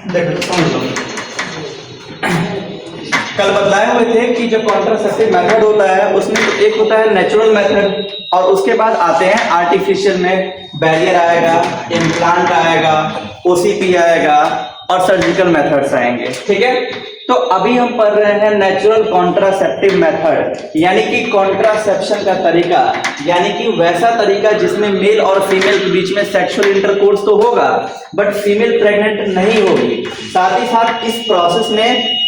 देखो समझ लो, कल बतलाए हुए थे कि जो कॉन्ट्रासेप्टिव मेथड होता है उसमें एक होता है नेचुरल मेथड और उसके बाद आते हैं आर्टिफिशियल में बैरियर आएगा, इम्प्लांट आएगा, ओसीपी आएगा और सर्जिकल मेथड्स आएंगे। ठीक है, तो अभी हम पढ़ रहे हैं नेचुरल कॉन्ट्रासेप्टिव मेथड, यानी कि कॉन्ट्रासेप्शन का तरीका, यानी कि वैसा तरीका जिसमें मेल और फीमेल के बीच में सेक्सुअल इंटरकोर्स तो होगा बट फीमेल प्रेग्नेंट नहीं होगी। साथ ही साथ इस प्रोसेस में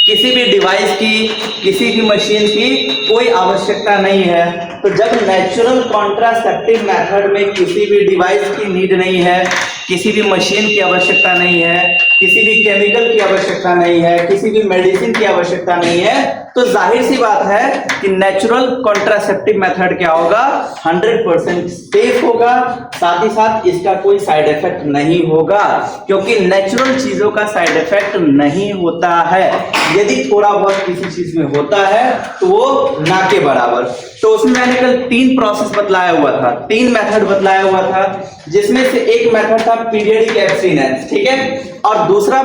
किसी भी डिवाइस की, किसी भी मशीन की कोई आवश्यकता नहीं है। तो जब नेचुरल कॉन्ट्रासेप्टिव मेथड में किसी भी डिवाइस की नीड नहीं है, किसी भी मशीन की आवश्यकता नहीं है, किसी भी केमिकल की आवश्यकता नहीं है, किसी भी मेडिसिन की आवश्यकता नहीं है, तो जाहिर सी बात है कि नेचुरल कॉन्ट्रासेप्टिव मेथड क्या होगा, 100% सेफ होगा। साथ ही साथ इसका कोई साइड इफेक्ट नहीं होगा, क्योंकि नेचुरल चीजों का साइड इफेक्ट नहीं होता है। यदि थोड़ा बहुत किसी चीज में होता है तो वो ना के बराबर। तो उसमें मैंने कल 3 प्रोसेस बतलाया हुआ था, 3 मेथड बतलाया हुआ था, जिसमें से एक मेथड था पीरियडिक एब्स्टिनेंस, ठीक है, और दूसरा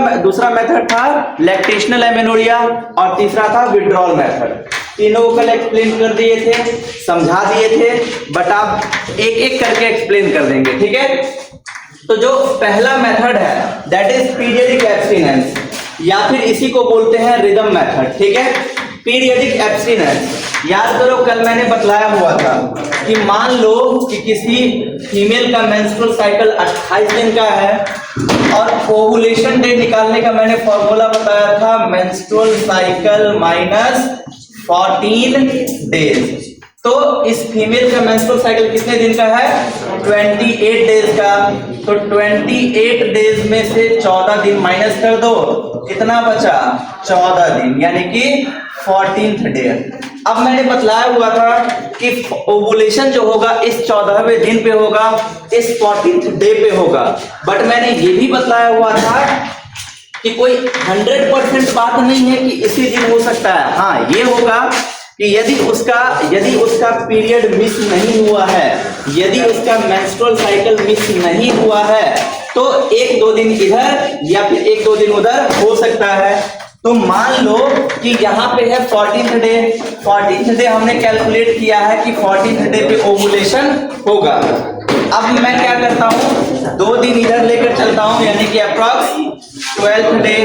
मेथड था लैक्टेशनल एमेनोरिया और तीसरा था विड्रॉल मेथड। तीनों को कल एक्सप्लेन कर दिए थे, समझा दिए थे, बट आप एक एक करके एक्सप्लेन कर देंगे। ठीक है, तो जो पहला मेथड है दैट इज पीरियडिक एब्स्टिनेंस, या फिर इसी को बोलते हैं रिदम मेथड। ठीक है, पीरियडिक एब्स्टिनेंस, याद करो कल मैंने बतलाया हुआ था कि मान लो कि किसी फीमेल का मेंस्ट्रुअल साइकिल 28 दिन का है और ओवुलेशन डे निकालने का मैंने फॉर्मूला बताया था मेंस्ट्रुअल साइकिल माइनस 14 डेज। तो इस फीमेल का मेंस्ट्रुअल साइकिल कितने दिन का है, 28 डेज का। तो 28 डेज में से 14 दिन माइनस कर दो, कितना बचा, 14 दिन, यानी कि 14th डे। अब मैंने बतलाया हुआ था कि ओवुलेशन जो होगा इस 14वें दिन पे होगा, इस 14th डे पे होगा, बट मैंने ये भी बतलाया हुआ था कि कोई 100% बात नहीं है कि इसी दिन हो सकता है। हाँ, ये होगा कि यदि उसका पीरियड मिस नहीं हुआ है, यदि उसका मेंस्ट्रुअल साइकिल मिस नहीं हुआ है, तो 1-2 दिन इधर या फिर 1-2 दिन उधर हो सकता है। तो मान लो कि यहाँ पे है 14th डे, 14th डे हमने कैलकुलेट किया है कि 14th डे पे ओवुलेशन होगा। अब मैं क्या करता हूँ, 2 दिन इधर लेकर चलता हूँ, यानी कि अप्रॉक्स 12th डे,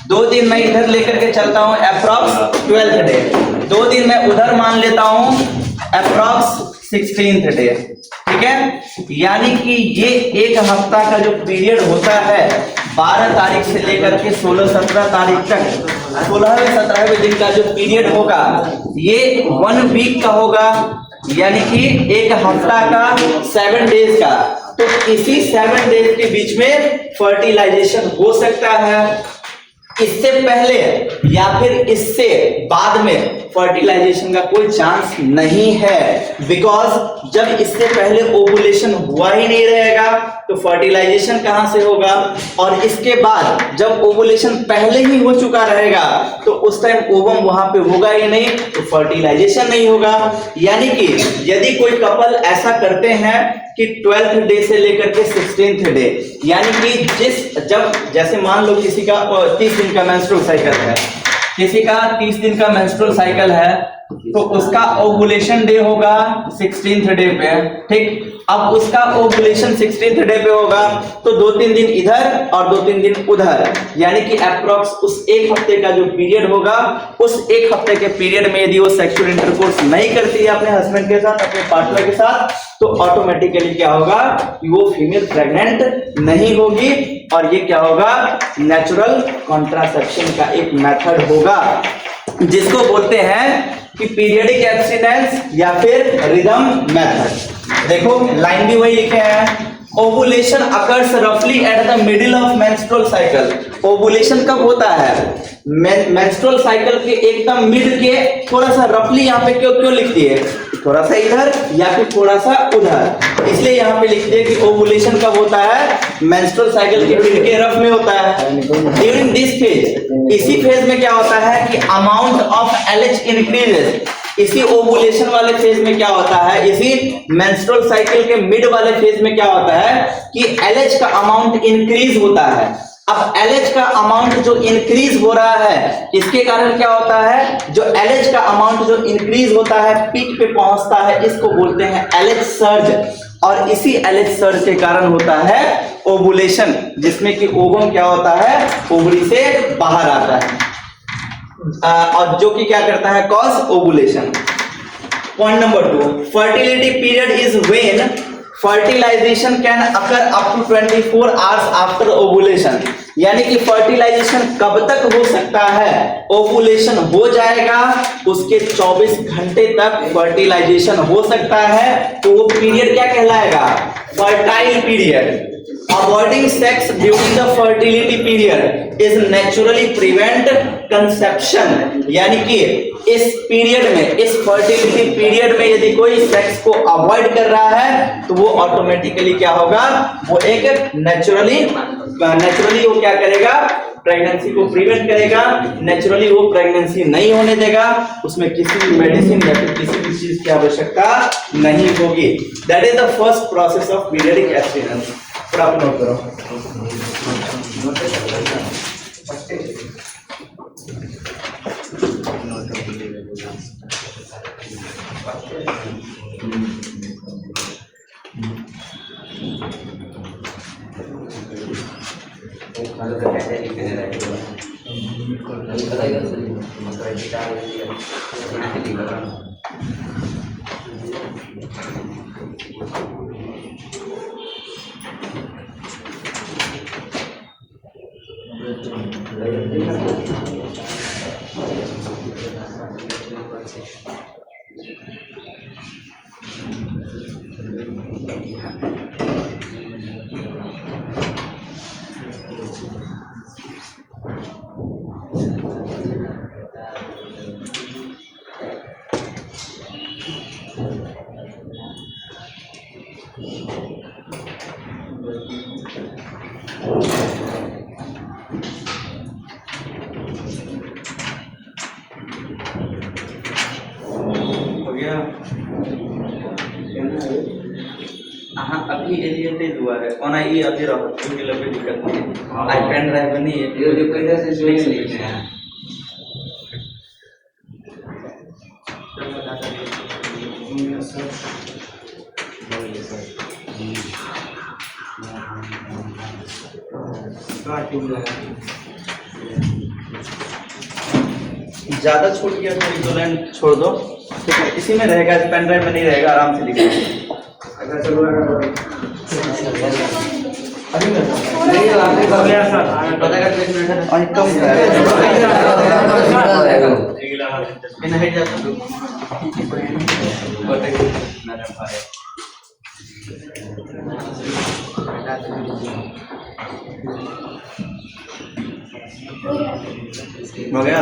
2 दिन मैं इधर लेकर के चलता हूँ, अप्रॉक्स 12th डे, 2 दिन मैं उधर मान लेता हूँ, अप्रॉक्स 16th डे। ठीक है, यानी कि ये 1 हफ्ता का जो पीरियड होता है 12 तारीख से लेकर के 16-17 तारीख तक, 16वें-17वें दिन का जो पीरियड होगा ये 1 वीक का होगा, यानी कि 1 हफ्ता का 7 डेज का। तो इसी 7 डेज के बीच में फर्टिलाइजेशन हो सकता है। इससे पहले या फिर इससे बाद में फर्टिलाइजेशन का कोई चांस नहीं है, बिकॉज जब इससे पहले ओवुलेशन हुआ ही नहीं रहेगा तो फर्टिलाइजेशन कहां से होगा, और इसके बाद जब ओवुलेशन पहले ही हो चुका रहेगा तो उस टाइम ओवम वहां पे होगा ही नहीं, तो फर्टिलाइजेशन नहीं होगा। यानी कि यदि कोई कपल ऐसा करते हैं कि 12th डे से लेकर के 16th डे, यानी कि जैसे मान लो किसी का 30 दिन का मेंस्ट्रुअल साइकिल है, किसी का 30 दिन का मेंस्ट्रुअल साइकिल है, तो उसका ओवुलेशन डे होगा 16th डे पे। ठीक, अब उसका ओवुलेशन 16th डे पे होगा तो 2-3 दिन इधर और 2-3 दिन उधर, यानी कि अप्रॉक्स उस 1 हफ्ते का जो पीरियड होगा, उस 1 हफ्ते के पीरियड में यदि वो सेक्सुअल इंटरकोर्स नहीं करती है अपने हस्बैंड के साथ, अपने पार्टनर के साथ, तो ऑटोमेटिकली क्या होगा कि वो फीमेल प्रेग्नेंट नहीं होगी, और ये क्या होगा, नेचुरल कॉन्ट्रासेप्शन का एक मेथड होगा जिसको बोलते हैं कि पीरियडिक एब्स्टिनेंस या फिर रिदम मेथड। देखो लाइन भी वही लिखे हैं, ओवुलेशन अकर्स रफली at the middle of menstrual cycle. Ovulation कब होता है, मेंस्ट्रुअल साइकिल के एकदम मिड के, थोड़ा सा रफली यहाँ पे क्यों लिखती है, थोड़ा सा इधर या फिर थोड़ा सा उधर। इसलिए यहाँ पे लिख दिया कि ओवुलेशन कब होता है, मेंस्ट्रुअल साइकिल के मिड के रफ में होता है। ड्यूरिंग दिस फेज, इसी फेज में क्या होता है कि अमाउंट ऑफ LH इंक्रीजेस। इसी ओवुलेशन वाले फेज में क्या होता है, इसी मेंस्ट्रुअल साइकिल के मिड वाले फेज में क्या होता है कि LH का अमाउंट इंक्रीज होता है। अब LH का अमाउंट जो इंक्रीज हो रहा है, इसके कारण क्या होता है, जो LH का अमाउंट जो इंक्रीज होता है, पीक पे पहुंचता है, इसको बोलते हैं LH सर्ज। और इसी LH सर्ज के कारण होता है ओवुलेशन, जिसमें कि ओवम क्या होता है, ओवरी से बाहर आता है, और जो कि क्या करता है, cause ovulation. Point number 2, fertility period is when fertilization can occur up to 24 hours after ovulation. यानी कि फर्टिलाइजेशन कब तक हो सकता है, ओवुलेशन हो जाएगा उसके 24 घंटे तक फर्टिलाइजेशन हो सकता है, तो वो पीरियड क्या कहलाएगा, fertile period. Avoiding sex during the fertility period is naturally prevent conception। यानी कि इस पीरियड में, इस फर्टिलिटी पीरियड में यदि कोई सेक्स को अवॉइड कर रहा है तो वो ऑटोमेटिकली क्या होगा, वो एक नेचुरली वो क्या करेगा, प्रेगनेंसी को प्रिवेंट करेगा, नेचुरली वो प्रेगनेंसी नहीं होने देगा, उसमें किसी भी मेडिसिन या फिर किसी भी चीज की आवश्यकता नहीं होगी। That is the first process of periodic abstinence. आप नोट करो। अभी एरिया हुआ है कौन आई अभी रहो क्योंकि लगे दिक्कत नहीं आई पेन ड्राइव नहीं है ये जो कैसे से लिख लेते हैं। ज्यादा छूट गया तो एक दो लाइन छोड़ दो, ठीक है, इसी में रहेगा, पेन ड्राइव में नहीं रहेगा, आराम से लिखो। हो गया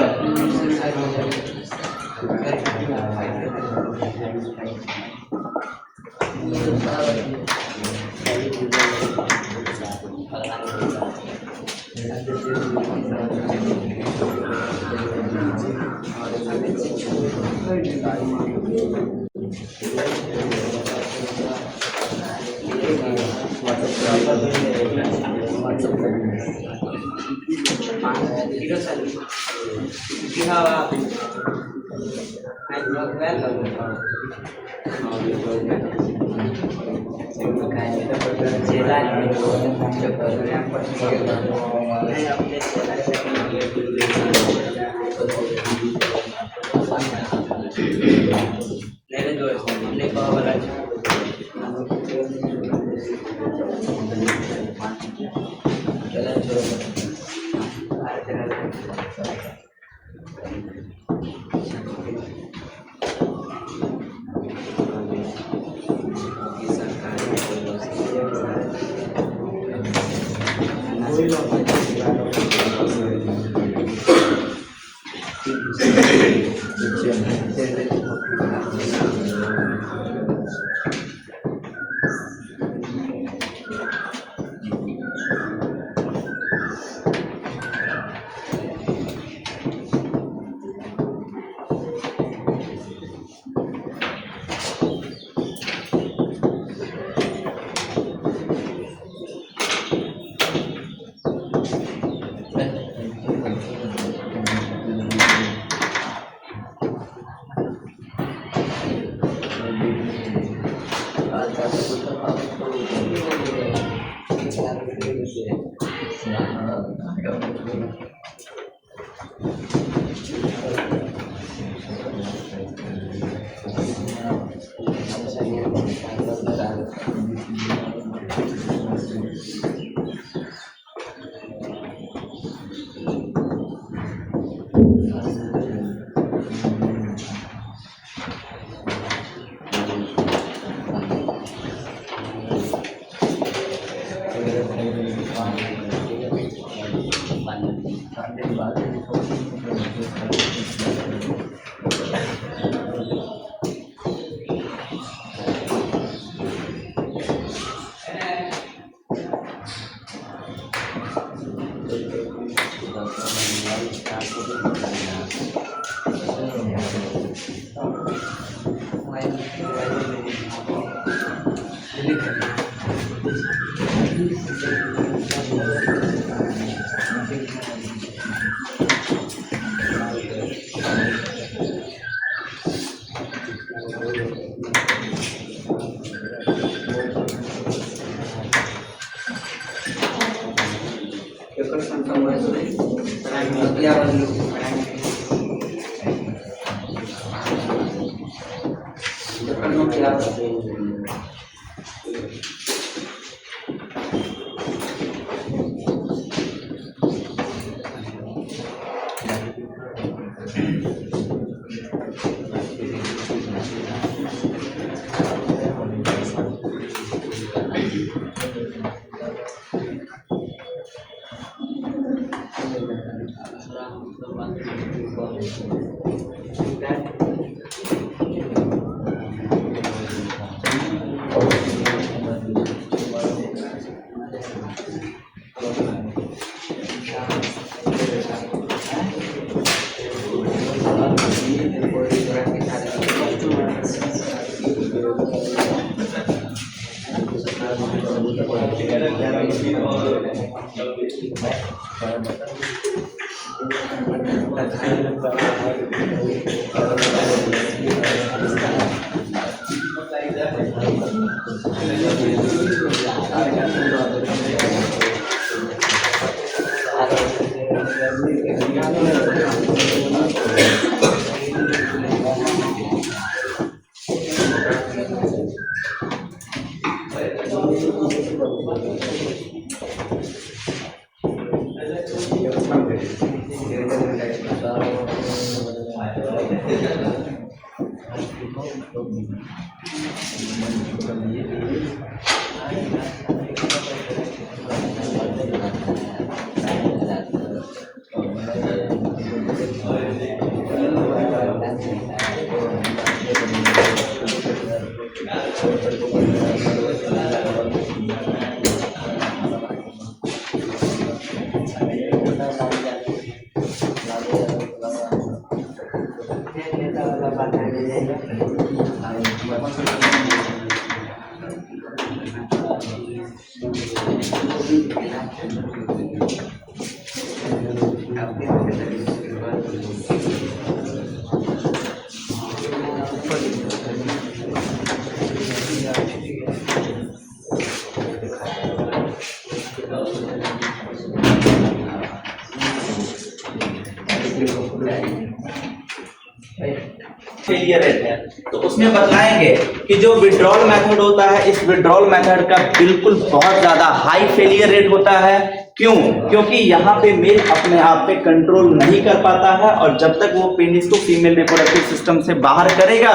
फेलियर रेट है तो उसमें बतलाएंगे कि जो विड्रॉल मेथड होता है इस विड्रॉल मेथड का बिल्कुल बहुत ज्यादा हाई फेलियर रेट होता है। क्यों? क्योंकि यहाँ पे मेल अपने आप पे कंट्रोल नहीं कर पाता है और जब तक वो पेनिस को फीमेल रिप्रोडक्टिव सिस्टम से बाहर करेगा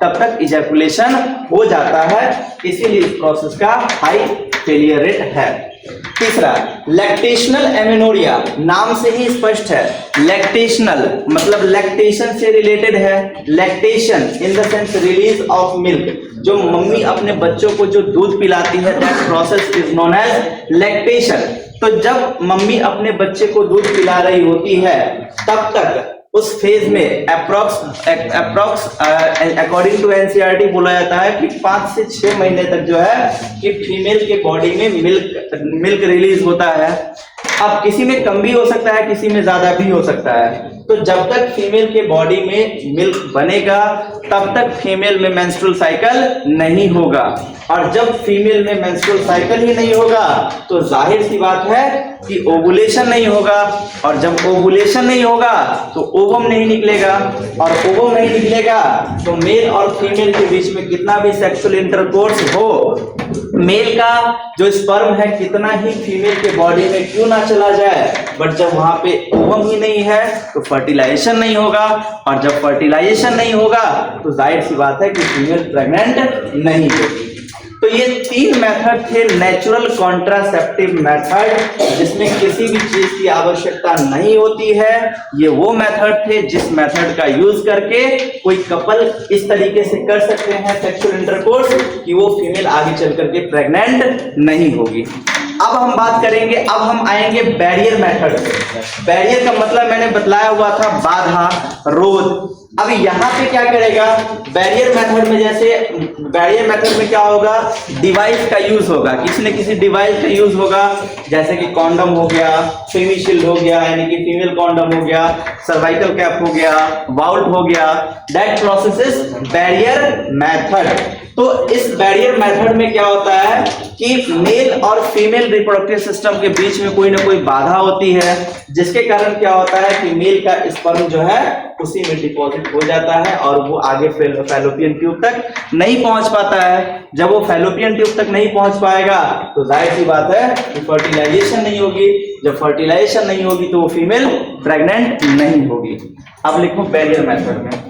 तब तक इजैकुलेशन हो जाता है, इसीलिए इस प्रोसेस का हाई फेलियर रेट है। तीसरा, लैक्टेशनल एमेनोरिया, नाम से ही स्पष्ट है। लैक्टेशनल मतलब लैक्टेशन से रिलेटेड है। Lactation in the sense release of milk, जो मम्मी अपने बच्चों को जो दूध पिलाती है that process is known as lactation. तो जब मम्मी अपने बच्चे को दूध पिला रही होती है तब तक उस फेज में अप्रॉक्स अकॉर्डिंग टू एनसीईआरटी बोला जाता है कि 5 से 6 महीने तक जो है कि फीमेल के बॉडी में मिल्क रिलीज होता है। अब किसी में कम भी हो सकता है, किसी में ज्यादा भी हो सकता है। तो जब तक फीमेल के बॉडी में मिल्क बनेगा तब तक फीमेल में मेंस्ट्रुअल साइकिल नहीं होगा, और जब फीमेल में मेंस्ट्रुअल साइकिल ही नहीं होगा तो जाहिर सी बात है कि ओवुलेशन नहीं होगा, और जब ओवुलेशन नहीं होगा तो ओवम नहीं निकलेगा, और ओवम नहीं निकलेगा तो मेल और फीमेल के बीच में कितना भी सेक्सुअल इंटरकोर्स हो, मेल का जो स्पर्म है कितना ही फीमेल के बॉडी में क्यों ना चला जाए, बट जब वहां पे ओवम ही नहीं है तो फर्टिलाइजेशन नहीं होगा, और जब फर्टिलाइजेशन नहीं होगा तो जाहिर सी बात है कि फीमेल प्रेग्नेंट नहीं होगी। तो ये 3 मेथड थे नेचुरल कॉन्ट्रासेप्टिव मेथड, जिसमें किसी भी चीज की आवश्यकता नहीं होती है। ये वो मेथड थे जिस मेथड का यूज करके कोई कपल इस तरीके से कर सकते हैं सेक्सुअल इंटरकोर्स कि वो फीमेल आगे चल करके प्रेग्नेंट नहीं होगी। अब हम बात करेंगे, अब हम आएंगे बैरियर मेथड पे। बैरियर का मतलब मैंने बतलाया हुआ था बाधा, रोध। अब यहाँ पे क्या करेगा, बैरियर मेथड में, जैसे बैरियर मेथड में क्या होगा, डिवाइस का यूज होगा, किसी न किसी डिवाइस का यूज होगा, जैसे कि कॉन्डम हो गया, फेमिशिल्ड हो गया यानी कि फीमेल कॉन्डम हो गया, सर्वाइकल कैप हो गया, वाउल्ट हो गया, that process is barrier method. तो इस बैरियर मेथड में क्या होता है कि मेल और फीमेल रिप्रोडक्टिव सिस्टम के बीच में कोई ना कोई बाधा होती है, जिसके कारण क्या होता है कि मेल का स्पर्म जो है उसी में डिपॉजिट हो जाता है और वो आगे फैलोपियन ट्यूब तक नहीं पहुंच पाता है। जब वो फैलोपियन ट्यूब तक नहीं पहुंच पाएगा तो जाहिर सी बात है कि फर्टिलाइजेशन नहीं होगी, जब फर्टिलाइजेशन नहीं होगी तो वो फीमेल प्रेग्नेंट नहीं होगी। अब लिखो बैरियर मेथड में,